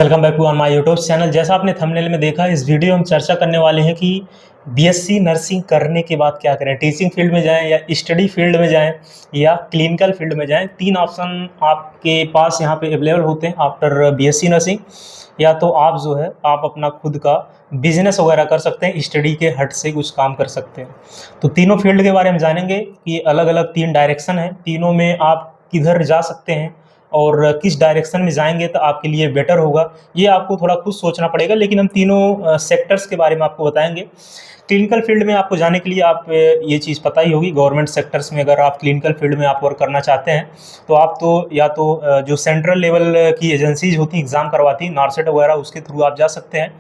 Welcome back to on my YouTube channel. जैसा आपने thumbnail में देखा, इस वीडियो में हम चर्चा करने वाले हैं कि बीएससी नर्सिंग करने के बाद क्या करें। टीचिंग फील्ड में जाएं या स्टडी फील्ड में जाएं या क्लिनिकल फील्ड में जाएं। तीन ऑप्शन आपके पास यहाँ पे अवेलेबल होते हैं आफ्टर बीएससी नर्सिंग। या तो आप जो है आप अपना खुद का बिजनेस वगैरह कर सकते हैं, स्टडी के हट से कुछ काम कर सकते हैं। तो तीनों फील्ड के बारे में जानेंगे कि अलग अलग तीन डायरेक्शन है, तीनों में आप किधर जा सकते हैं और किस डायरेक्शन में जाएंगे तो आपके लिए बेटर होगा। ये आपको थोड़ा खुद सोचना पड़ेगा, लेकिन हम तीनों सेक्टर्स के बारे में आपको बताएंगे। क्लिनिकल फील्ड में आपको जाने के लिए आप ये चीज़ पता ही होगी, गवर्नमेंट सेक्टर्स में अगर आप क्लिनिकल फील्ड में आप वर्क करना चाहते हैं तो आप तो या तो जो सेंट्रल लेवल की एजेंसीज होती हैं एग्ज़ाम करवाती हैं, नारसेट वगैरह, उसके थ्रू आप जा सकते हैं।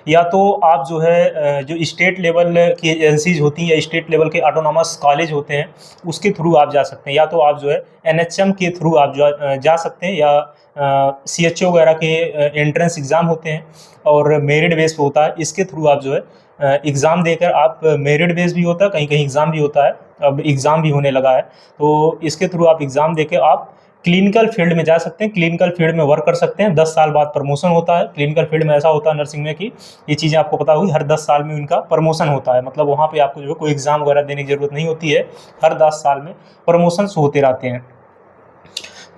या तो आप जो है जो स्टेट लेवल की एजेंसीज होती हैं या स्टेट लेवल के ऑटोनॉमस कॉलेज होते हैं उसके थ्रू आप जा सकते हैं। या तो आप जो है एनएचएम के थ्रू आप जा सकते हैं, या सीएचओ वगैरह के एंट्रेंस एग्ज़ाम होते हैं और मेरिट बेस पे होता है, इसके थ्रू आप जो है एग्ज़ाम देकर आप, मेरिट बेस भी होता है, कहीं कहीं एग्ज़ाम भी होता है, अब एग्ज़ाम भी होने लगा है, तो इसके थ्रू आप एग्ज़ाम देके आप क्लिनिकल फील्ड में जा सकते हैं। क्लिनिकल फील्ड में वर्क कर सकते हैं। 10 साल बाद प्रमोशन होता है। क्लिनिकल फील्ड में ऐसा होता है नर्सिंग में कि ये चीज़ें आपको पता होगी, हर 10 साल में उनका प्रमोशन होता है। मतलब वहाँ पे आपको जो है कोई एग्ज़ाम वगैरह देने की ज़रूरत नहीं होती है, हर 10 साल में प्रमोशंस होते रहते हैं।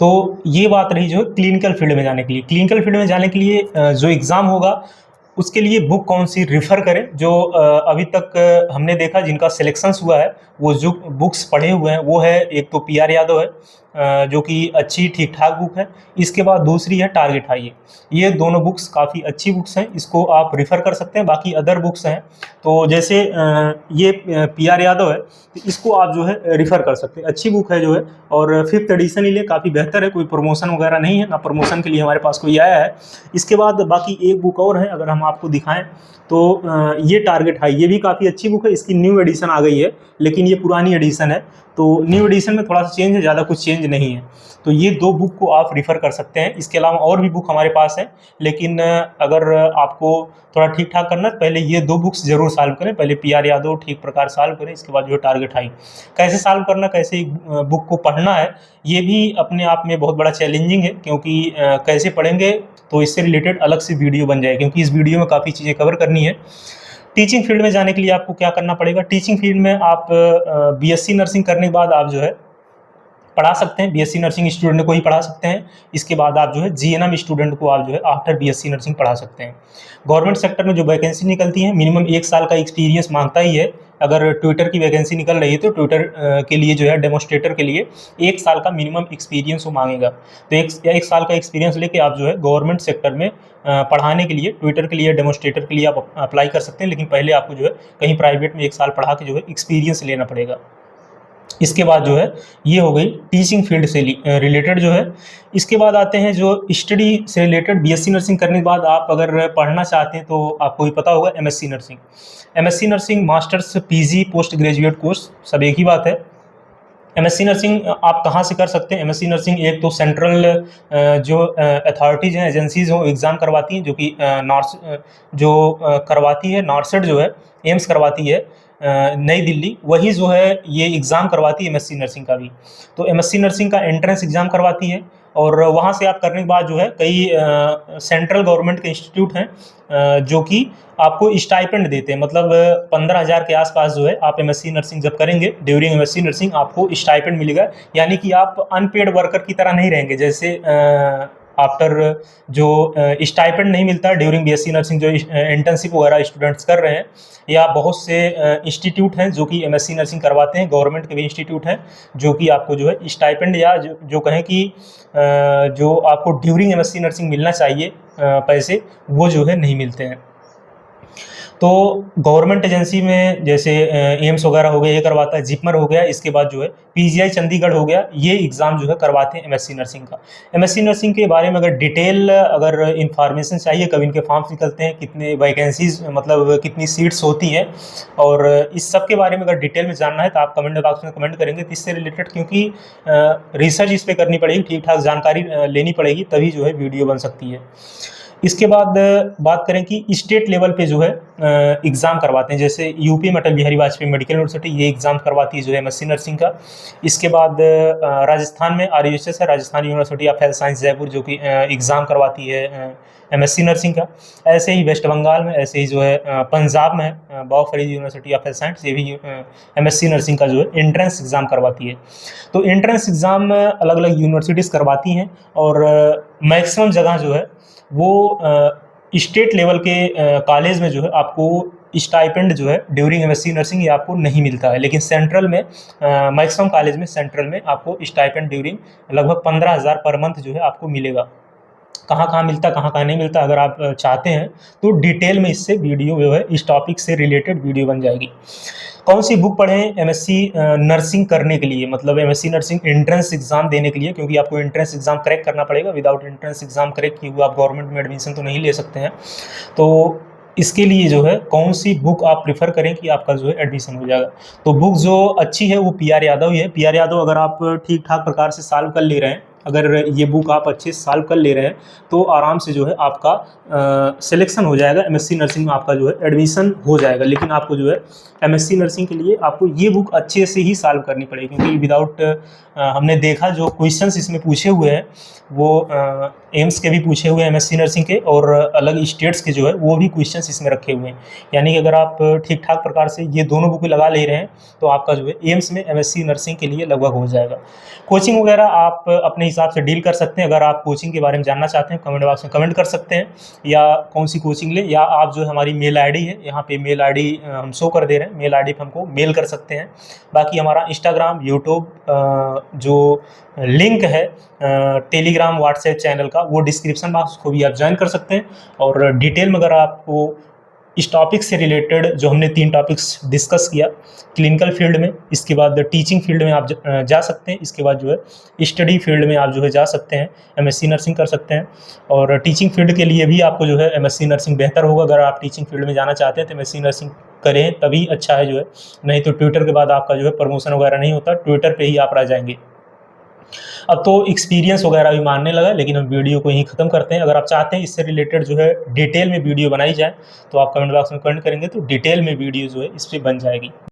तो ये बात रही जो है क्लिनिकल फील्ड में जाने के लिए। क्लिनिकल फील्ड में जाने के लिए जो एग्ज़ाम होगा उसके लिए बुक कौन सी रिफ़र करें। जो अभी तक हमने देखा जिनका सिलेक्शंस हुआ है, वो जो बुक्स पढ़े हुए हैं वो है, एक तो पीआर यादव है जो कि अच्छी ठीक ठाक बुक है। इसके बाद दूसरी है टारगेट हाई। ये दोनों बुक्स काफ़ी अच्छी बुक्स हैं, इसको आप रिफ़र कर सकते हैं। बाकी अदर बुक्स हैं तो जैसे ये पीआर यादव है, तो इसको आप जो है रिफ़र कर सकते हैं, अच्छी बुक है जो है। और 5th एडिशन ही ले, काफ़ी बेहतर है, कोई प्रमोशन वगैरह नहीं है, ना प्रमोशन के लिए हमारे पास कोई आया है। इसके बाद बाकी एक बुक और है, अगर हम आपको दिखाएं तो ये टारगेट हाई, ये भी काफ़ी अच्छी बुक है। इसकी न्यू एडिशन आ गई है, लेकिन ये पुरानी एडिशन है, तो न्यू एडिशन में थोड़ा सा चेंज है, ज़्यादा कुछ चेंज नहीं है। तो ये दो बुक को आप रिफ़र कर सकते हैं। इसके अलावा और भी बुक हमारे पास है, लेकिन अगर आपको थोड़ा ठीक ठाक करना है पहले ये दो बुक्स जरूर सॉल्व करें। पहले पीआर यादव ठीक प्रकार सॉल्व करें, इसके बाद जो है टारगेट हाई। कैसे सॉल्व करना, कैसे बुक को पढ़ना है, ये भी अपने आप में बहुत बड़ा चैलेंजिंग है, क्योंकि कैसे पढ़ेंगे तो इससे रिलेटेड अलग से वीडियो बन जाए, क्योंकि इस वीडियो में काफ़ी चीज़ें कवर करनी है। टीचिंग फील्ड में जाने के लिए आपको क्या करना पड़ेगा। टीचिंग फील्ड में आप बीएससी नर्सिंग करने के बाद आप जो है पढ़ा सकते हैं, बीएससी नर्सिंग स्टूडेंट को ही पढ़ा सकते हैं। इसके बाद आप जो है जीएनएम स्टूडेंट को आप जो है आफ्टर बीएससी नर्सिंग पढ़ा सकते हैं। गवर्नमेंट सेक्टर में जो वैकेंसी निकलती है, मिनिमम 1 साल का एक्सपीरियंस मांगता ही है। अगर ट्विटर की वैकेंसी निकल रही है तो ट्विटर के लिए जो है डेमोस्ट्रेटर के लिए 1 साल का मिनिमम एक्सपीरियंस वो मांगेगा। तो एक साल का एक्सपीरियंस लेके आप जो है गवर्नमेंट सेक्टर में पढ़ाने के लिए, ट्विटर के लिए, डेमोस्ट्रेटर के लिए आप अप्लाई कर सकते हैं। लेकिन पहले आपको जो है कहीं प्राइवेट में 1 साल पढ़ा के जो है एक्सपीरियंस लेना पड़ेगा। इसके बाद जो है ये हो गई टीचिंग फील्ड से रिलेटेड जो है। इसके बाद आते हैं जो स्टडी से रिलेटेड। बीएससी नर्सिंग करने के बाद आप अगर पढ़ना चाहते हैं तो आपको भी पता होगा MSc nursing. MSc nursing masters, PG, post graduate course सब एक ही बात है। एमएससी नर्सिंग आप कहाँ से कर सकते हैं। एमएससी नर्सिंग एक तो सेंट्रल जो अथॉरिटीज़ हैं, एजेंसीज हो, एग्ज़ाम करवाती हैं, जो कि करवाती है नारसेट जो है, एम्स करवाती है नई दिल्ली, वही जो है ये एग्ज़ाम करवाती है एमएससी नर्सिंग का भी। तो एमएससी नर्सिंग का एंट्रेंस एग्ज़ाम करवाती है, और वहाँ से आप करने के बाद जो है कई सेंट्रल गवर्नमेंट के इंस्टीट्यूट हैं जो कि आपको स्टाइपेंड देते हैं। मतलब 15,000 के आसपास जो है आप एमएससी नर्सिंग जब करेंगे, ड्यूरिंग एमएससी नर्सिंग आपको स्टाइपेंड मिलेगा। यानी कि आप अनपेड वर्कर की तरह नहीं रहेंगे। जैसे आफ्टर जो स्टाइपेंड नहीं मिलता ड्यूरिंग बीएससी नर्सिंग, जो इंटर्नशिप वगैरह स्टूडेंट्स कर रहे हैं, या बहुत से इंस्टीट्यूट हैं जो कि एमएससी नर्सिंग करवाते हैं, गवर्नमेंट के भी इंस्टीट्यूट हैं जो कि आपको जो है स्टाइपेंड, या जो कहें कि जो आपको ड्यूरिंग एमएससी नर्सिंग मिलना चाहिए पैसे, वो जो है नहीं मिलते हैं। तो गवर्नमेंट एजेंसी में जैसे एम्स वगैरह हो गया, ये करवाता है, जिपमर हो गया। इसके बाद जो है पीजीआई चंडीगढ़ हो गया, ये एग्ज़ाम जो है करवाते हैं एमएससी नर्सिंग का। एमएससी नर्सिंग के बारे में अगर डिटेल अगर इन्फॉर्मेशन चाहिए, कब इनके फॉर्म्स निकलते हैं, कितने वैकेंसीज, मतलब कितनी सीट्स होती हैं, और इस सब के बारे में अगर डिटेल में जानना है तो आप कमेंट बॉक्स में कमेंट करेंगे। तो इससे रिलेटेड क्योंकि रिसर्च इस पर करनी पड़ेगी, ठीक ठाक जानकारी लेनी पड़ेगी, तभी जो है वीडियो बन सकती है। इसके बाद बात करें कि स्टेट लेवल पे जो है एग्ज़ाम करवाते हैं, जैसे यूपी में अटल बिहारी वाजपेयी मेडिकल यूनिवर्सिटी ये एग्ज़ाम करवाती है जो है एमएससी नर्सिंग का। इसके बाद राजस्थान में आरयूएचएस है, Rajasthan university of health science Jaipur, जो कि एग्ज़ाम करवाती है एमएससी नर्सिंग का। ऐसे ही वेस्ट बंगाल में, ऐसे ही जो है पंजाब में है Baba Farid university of health science, ये भी एमएससी नर्सिंग का जो है एंट्रेंस एग्ज़ाम करवाती है। तो एंट्रेंस एग्ज़ाम अलग अलग यूनिवर्सिटीज़ करवाती हैं, और मैक्सिमम जगह जो है वो स्टेट लेवल के कॉलेज में जो है आपको स्टाइपेंड जो है ड्यूरिंग एमएससी नर्सिंग ये आपको नहीं मिलता है, लेकिन सेंट्रल में मैक्सिमम कॉलेज में सेंट्रल में आपको स्टाइपेंड ड्यूरिंग लगभग 15,000 पर मंथ जो है आपको मिलेगा। कहाँ कहाँ मिलता, कहाँ कहाँ नहीं मिलता, अगर आप चाहते हैं तो डिटेल में इससे वीडियो जो है इस टॉपिक से रिलेटेड वीडियो बन जाएगी। कौन सी बुक पढ़ें एमएससी नर्सिंग करने के लिए, मतलब एमएससी नर्सिंग एंट्रेंस एग्जाम देने के लिए, क्योंकि आपको एंट्रेंस एग्जाम क्रैक करना पड़ेगा। विदाउट एंट्रेंस एग्जाम क्रैक किए हुए आप गवर्नमेंट में एडमिशन तो नहीं ले सकते हैं। तो इसके लिए जो है कौन सी बुक आप प्रिफर करें कि आपका जो है एडमिशन हो जाएगा। तो बुक जो अच्छी है वो पी आर यादव ही है। पी आर यादव अगर आप ठीक ठाक प्रकार से सॉल्व कर ले रहे हैं, अगर ये बुक आप अच्छे से सॉल्व कर ले रहे हैं, तो आराम से जो है आपका सिलेक्शन हो जाएगा, एमएससी नर्सिंग में आपका जो है एडमिशन हो जाएगा। लेकिन आपको जो है एमएससी नर्सिंग के लिए आपको ये बुक अच्छे से ही सॉल्व करनी पड़ेगी, क्योंकि विदाउट हमने देखा जो क्वेश्चंस इसमें पूछे हुए हैं वो एम्स के भी पूछे हुए हैं एमएससी नर्सिंग के, और अलग स्टेट्स के जो है वो भी क्वेश्चंस इसमें रखे हुए हैं। यानी कि अगर आप ठीक ठाक प्रकार से ये दोनों बुक लगा ले रहे हैं तो आपका जो है एम्स में एमएससी नर्सिंग के लिए लगभग हो जाएगा। कोचिंग वगैरह आप अपने हिसाब से डील कर सकते हैं। अगर आप कोचिंग के बारे में जानना चाहते हैं कमेंट बॉक्स में कमेंट कर सकते हैं, या कौन सी कोचिंग लें, या आप जो हमारी मेल आईडी है यहाँ पे मेल आईडी हम शो कर दे रहे हैं, मेल आईडी पे हमको मेल कर सकते हैं। बाकी हमारा इंस्टाग्राम, यूट्यूब जो लिंक है टेलीग्राम, व्हाट्सएप चैनल का, वो डिस्क्रिप्शन बॉक्स को भी आप ज्वाइन कर सकते हैं। और डिटेल में अगर आपको इस टॉपिक से रिलेटेड जो हमने 3 टॉपिक्स डिस्कस किया, क्लिनिकल फील्ड में, इसके बाद टीचिंग फील्ड में आप जा सकते हैं, इसके बाद जो है स्टडी फील्ड में आप जो है जा सकते हैं, एमएससी नर्सिंग कर सकते हैं। और टीचिंग फील्ड के लिए भी आपको जो है एमएससी नर्सिंग बेहतर होगा। अगर आप टीचिंग फील्ड में जाना चाहते हैं तो एमएससी नर्सिंग करें तभी अच्छा है जो है, नहीं तो ट्विटर के बाद आपका जो है प्रमोशन वगैरह नहीं होता, ट्विटर पर ही आप रह जाएंगे। अब तो एक्सपीरियंस वगैरह भी मानने लगा, लेकिन हम वीडियो को यहीं ख़त्म करते हैं। अगर आप चाहते हैं इससे रिलेटेड जो है डिटेल में वीडियो बनाई जाए तो आप कमेंट बॉक्स में कमेंट करेंगे तो डिटेल में वीडियो जो है इस पर बन जाएगी।